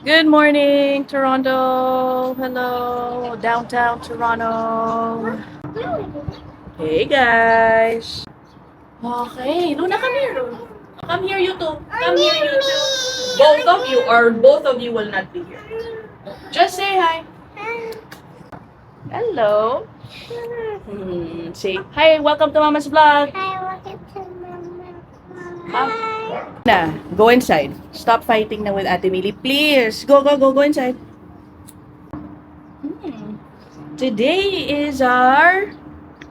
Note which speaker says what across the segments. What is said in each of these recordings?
Speaker 1: Good morning, Toronto. Hello, downtown Toronto. Hey, guys. Okay, Luna, come here. Come here, you two. Come here, you two. Both of you, or both of you will not be here. Just say hi. Hello. Say hi. Welcome to Mama's vlog.
Speaker 2: Hi, welcome to Mama.
Speaker 1: Mom.
Speaker 2: Hi.
Speaker 1: Na, go inside. Stop fighting na with Ate Millie. Please. Go inside. Today is our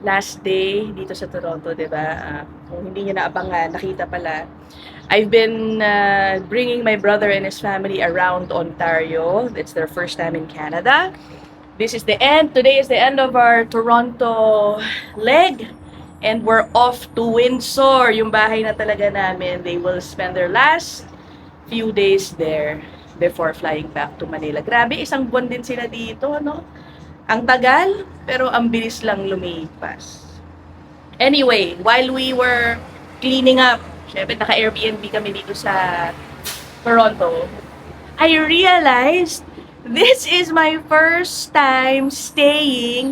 Speaker 1: last day dito sa Toronto, di ba? Kung hindi nyo naabangan, nakita pala. I've been bringing my brother and his family around Ontario. It's their first time in Canada. This is the end. Today is the end of our Toronto leg. And we're off to Windsor, yung bahay na talaga namin. They will spend their last few days there before flying back to Manila. Grabe, isang buwan din sila dito, no? Ang tagal, pero ang bilis lang lumipas. Anyway, while we were cleaning up, syempre naka-Airbnb kami dito sa Toronto, I realized this is my first time staying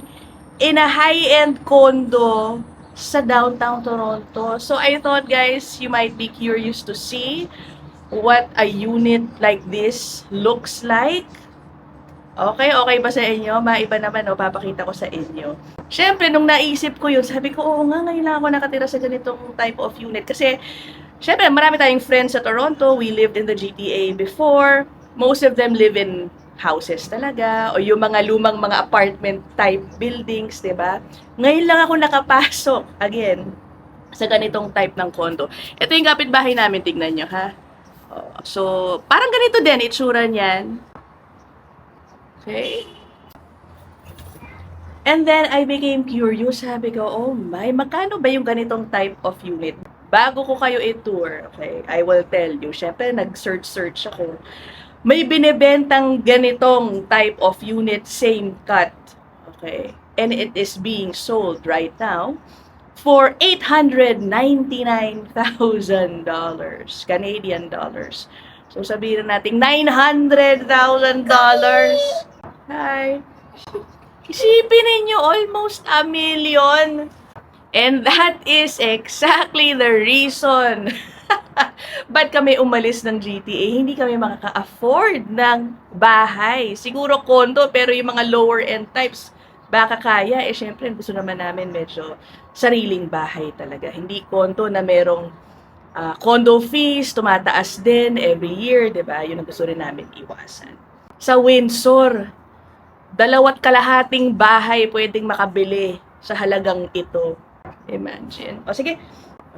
Speaker 1: in a high-end condo sa downtown Toronto. So I thought, guys, you might be curious to see what a unit like this looks like. Okay ba sa inyo? Maiba naman, no? Papakita ko sa inyo. Siyempre, nung naisip ko yun, sabi ko, oo nga, ngayon lang ako nakatira sa ganitong type of unit. Kasi, siyempre, marami tayong friends sa Toronto. We lived in the GTA before. Most of them live in houses talaga. O yung mga lumang mga apartment type buildings, di ba? Ngayon lang ako nakapasok, again, sa ganitong type ng condo. Ito yung kapitbahay namin, tignan nyo, ha? So, parang ganito din, itsura niyan. Okay? And then, I became curious. Sabi ko, oh my, magkano ba yung ganitong type of unit? Bago ko kayo i-tour, okay, I will tell you. Siyempre, nag-search ako. May binibentang ganitong type of unit, same cut. Okay? And it is being sold right now for $899,000 Canadian dollars. So, sabihin natin, $900,000. Hi. Isipin ninyo, almost a million. And that is exactly the reason ba't kami umalis ng GTA. Hindi kami makaka-afford ng bahay. Siguro condo, pero yung mga lower end types, baka kaya. Eh, syempre, gusto naman namin medyo sariling bahay talaga. Hindi condo na merong condo fees, tumataas din every year, di ba? Yun ang gusto rin namin iwasan. Sa Windsor, 2.5 bahay pwedeng makabili sa halagang ito. Imagine. O sige,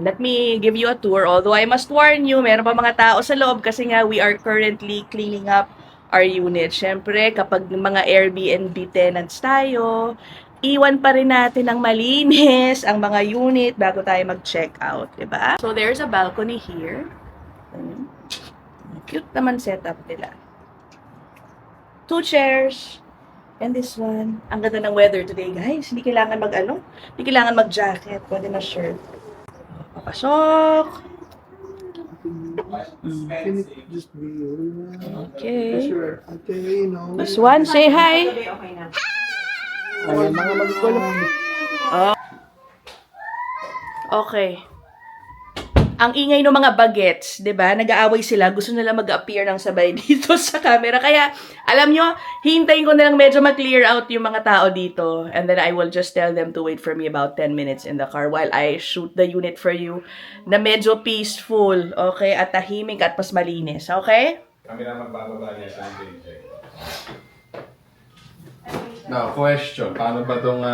Speaker 1: let me give you a tour. Although I must warn you, meron pa mga tao sa loob kasi nga we are currently cleaning up our unit. Siyempre, kapag mga Airbnb tenants tayo, iwan pa rin natin ng malinis ang mga unit bago tayo mag-check out, diba? So there's a balcony here. Cute naman setup nila. 2 chairs. And this one, ang ganda ng weather today, guys. Hindi kailangan hindi kailangan mag-jacket. Pwede na shirt. Papasok.
Speaker 3: Can it just be
Speaker 1: Okay.
Speaker 3: sure? Okay, no.
Speaker 1: This one, say hi.
Speaker 3: Ay, mga magkulang.
Speaker 1: Okay. Ang ingay ng mga bagets, 'di ba? Nag-aaway sila, gusto nila mag-appear ng sabay dito sa camera. Kaya, alam nyo, hintayin ko na lang medyo ma-clear out yung mga tao dito. And then I will just tell them to wait for me about 10 minutes in the car while I shoot the unit for you na medyo peaceful, okay? At tahimik at mas malinis, okay?
Speaker 4: Kami na magbababa niya sa DJ. Now, question. Paano ba itong...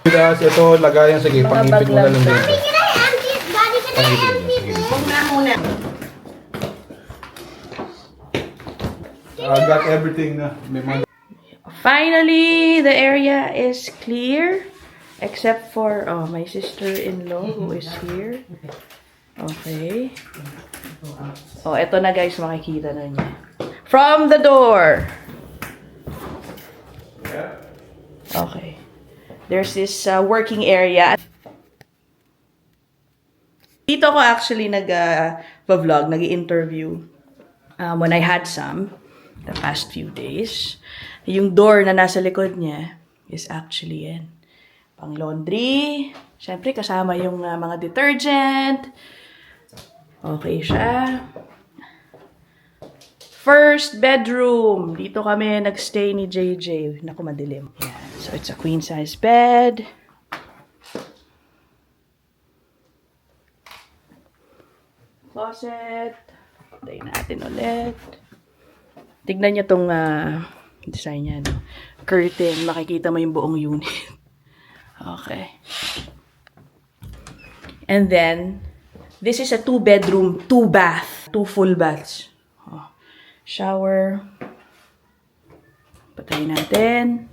Speaker 3: Guys, ito lagayan. Sige, pangipit mo na lang dito.
Speaker 2: Daddy, can I
Speaker 3: Pangipit mo. Sige.
Speaker 1: Muna.
Speaker 3: Got everything na. May mga...
Speaker 1: Finally, the area is clear. Except for, my sister-in-law who is here. Okay. Oh, eto na guys, makikita na niya. From the door. Okay. There's this working area. Dito ako actually nag-vlog, nag-interview. when I had some the past few days. Yung door na nasa likod niya is actually yan. Pang laundry. Siyempre, kasama yung mga detergent. Okay siya. First bedroom. Dito kami nagstay ni JJ. Naku, madilim. Yan. So, it's a queen size bed. Closet. Tayo natin ulit. Tignan niyo tong design niya. No? Curtain. Makikita mo yung buong unit. Okay. And then, this is a 2-bedroom, 2-bath. 2 full baths. Oh. Shower. Patayin natin.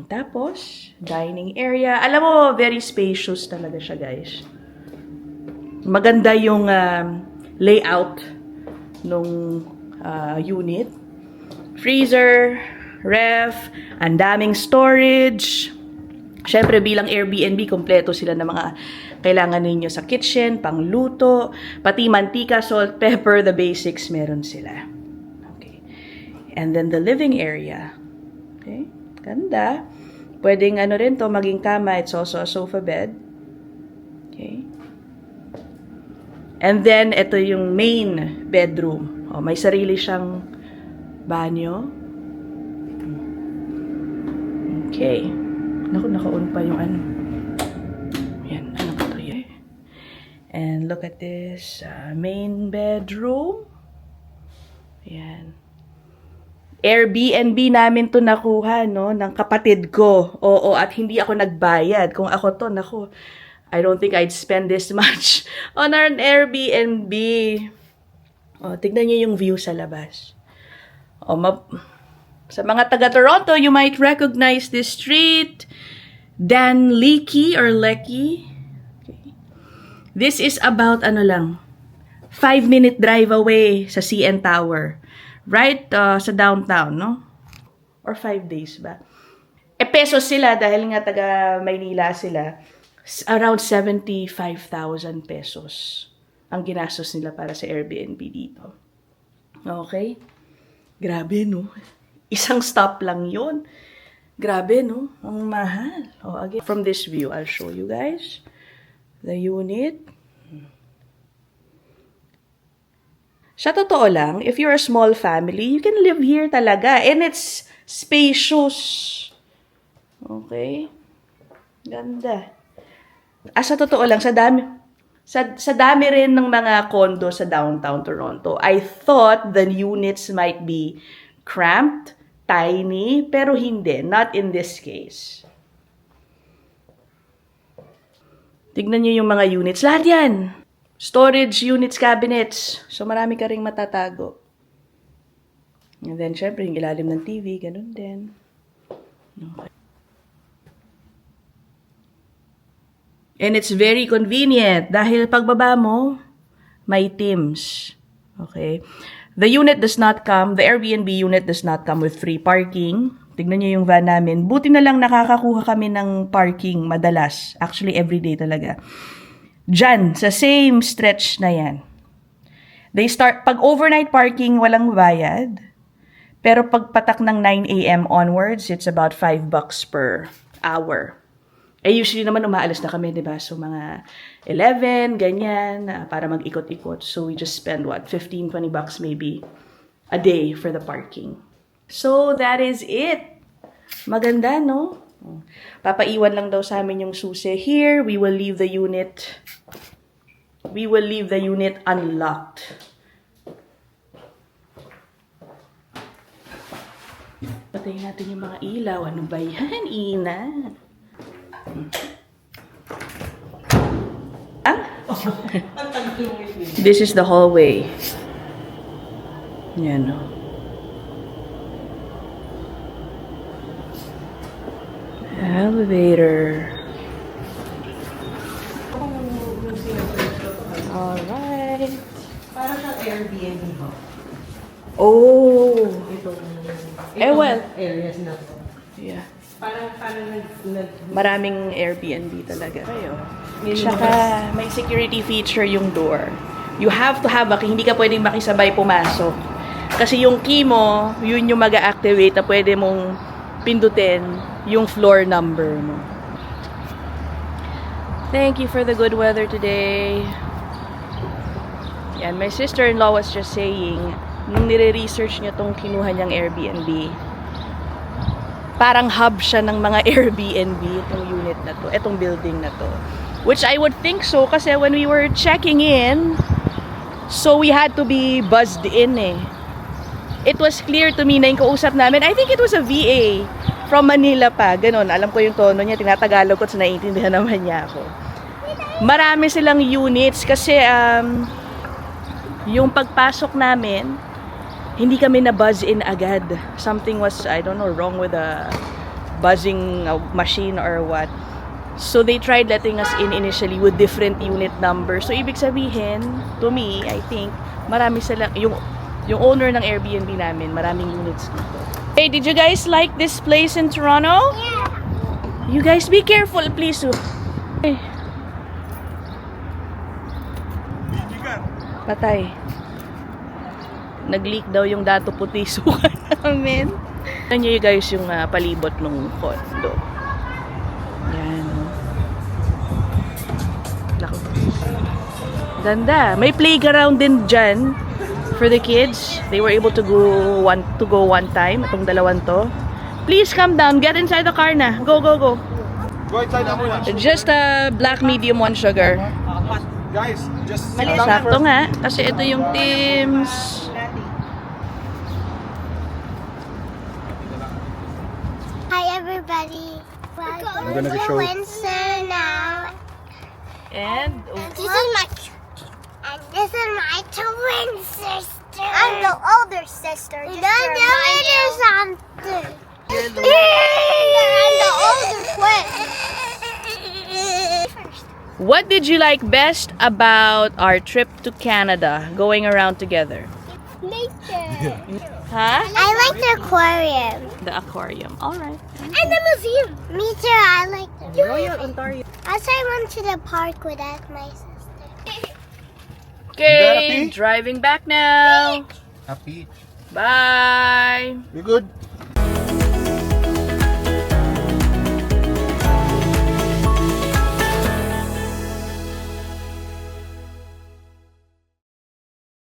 Speaker 1: Tapos, dining area. Alam mo, very spacious talaga siya, guys. Maganda yung layout nung unit. Freezer, ref, ang daming storage. Siyempre, bilang Airbnb, kompleto sila ng mga kailangan ninyo sa kitchen, pangluto, pati mantika, salt, pepper, the basics, meron sila. Okay. And then the living area. Okay. Ganda. Pwedeng ano rin to, maging kama. It's also a sofa bed. Okay. And then, ito yung main bedroom. Oh, may sarili siyang banyo. Okay. Naku, naka-on pa yung ano. Yan, ano ba ito yan? And look at this main bedroom. Yan. Airbnb namin to nakuha, no? Ng kapatid ko. Oo, at hindi ako nagbayad. Kung ako to, naku, I don't think I'd spend this much on our Airbnb. O, tignan niyo yung view sa labas. O, sa mga taga-Toronto, you might recognize this street. Dan Leakey or Lecky. Okay. This is about, 5-minute drive away sa CN Tower. Right sa downtown, no? Or 5 days ba? Pesos sila dahil nga taga Maynila sila. Around 75,000 pesos ang ginastos nila para sa Airbnb dito. Okay? Grabe, no? Isang stop lang yun. Grabe, no? Ang mahal. Oh, again, from this view, I'll show you guys the unit. Sa totoo lang, if you're a small family, you can live here talaga. And it's spacious. Okay? Ganda. Sa totoo lang, sa dami rin ng mga condo sa downtown Toronto, I thought the units might be cramped, tiny, pero hindi. Not in this case. Tignan nyo yung mga units. Lahat yan. Storage units, cabinets. So, marami ka ring matatago. And then, syempre, yung ilalim ng TV, ganun din. Okay. And it's very convenient dahil pagbaba mo, may Teams. Okay? The unit does not come, the Airbnb unit does not come with free parking. Tignan niyo yung van namin. Buti na lang nakakakuha kami ng parking madalas. Actually, everyday talaga. Diyan, sa same stretch na yan. Pag overnight parking, walang bayad. Pero pag patak ng 9 a.m. onwards, it's about $5 per hour. Usually naman umaalis na kami, diba? So, mga 11, ganyan, para mag-ikot-ikot. So, we just spend, $15, $20 maybe a day for the parking. So, that is it. Maganda, no? Papaiwan lang daw sa amin yung susi. Here, we will leave the unit. We will leave the unit unlocked. Patayin natin yung mga ilaw. Ano ba yan, Ina? This is the hallway. Yan, no? Elevator. Alright.
Speaker 5: Parang ang Airbnb ho.
Speaker 1: Oh. Well.
Speaker 5: Areas na to.
Speaker 1: Yeah.
Speaker 5: Parang
Speaker 1: Maraming Airbnb talaga kayo. Tsaka may security feature yung door. You have to have a key. Hindi ka pwedeng makisabay pumasok. Kasi yung key mo, yun yung mag-activate na pwede mong pindutin yung floor number mo. Thank you for the good weather today. Yan, my sister-in-law was just saying, nung nire-research niya tong kinuha niyang Airbnb, parang hub siya ng mga Airbnb, itong unit na to, itong building na to. Which I would think so, kasi when we were checking in, so we had to be buzzed in eh. It was clear to me na yung kausap namin, I think it was a VA from Manila pa, ganun. Alam ko yung tono niya, tinatagalog ko, so naiintindihan naman niya ako. Marami silang units kasi yung pagpasok namin, hindi kami na buzz in agad. Something was, I don't know, wrong with the buzzing machine or what. So they tried letting us in initially with different unit numbers. So ibig sabihin, to me, I think, marami silang, yung owner ng Airbnb namin, maraming units dito. Hey, did you guys like this place in Toronto?
Speaker 2: Yeah.
Speaker 1: You guys be careful, please. Hey. Patay. Nag-leak daw yung dato puti suka namin. Tignan nyo guys yung palibot ng condo. Yan. Naku. Ganda. May playground din dyan for the kids. They were able to go one time. Itong dalawang to. Please come down. Get inside the car na. Go, go, go.
Speaker 3: Go inside na muna.
Speaker 1: Just a black medium 1 sugar.
Speaker 3: Guys, just
Speaker 1: Sakto nga. Kasi ito yung Tim's.
Speaker 2: Hi, everybody. We're
Speaker 3: gonna
Speaker 2: going
Speaker 3: show-
Speaker 2: to Windsor now.
Speaker 1: And,
Speaker 2: This is my twin sister. I'm the older sister. You don't know it or something. I'm the older twin.
Speaker 1: what did you like best about our trip to Canada, going around together?
Speaker 2: Nature.
Speaker 1: Huh?
Speaker 2: I like the aquarium.
Speaker 1: The aquarium. All right.
Speaker 2: And the museum. Me too. I like the Royal Ontario. Also, I went to the park without my sister.
Speaker 1: Okay, driving back now.
Speaker 3: Happy.
Speaker 1: Bye.
Speaker 3: You good?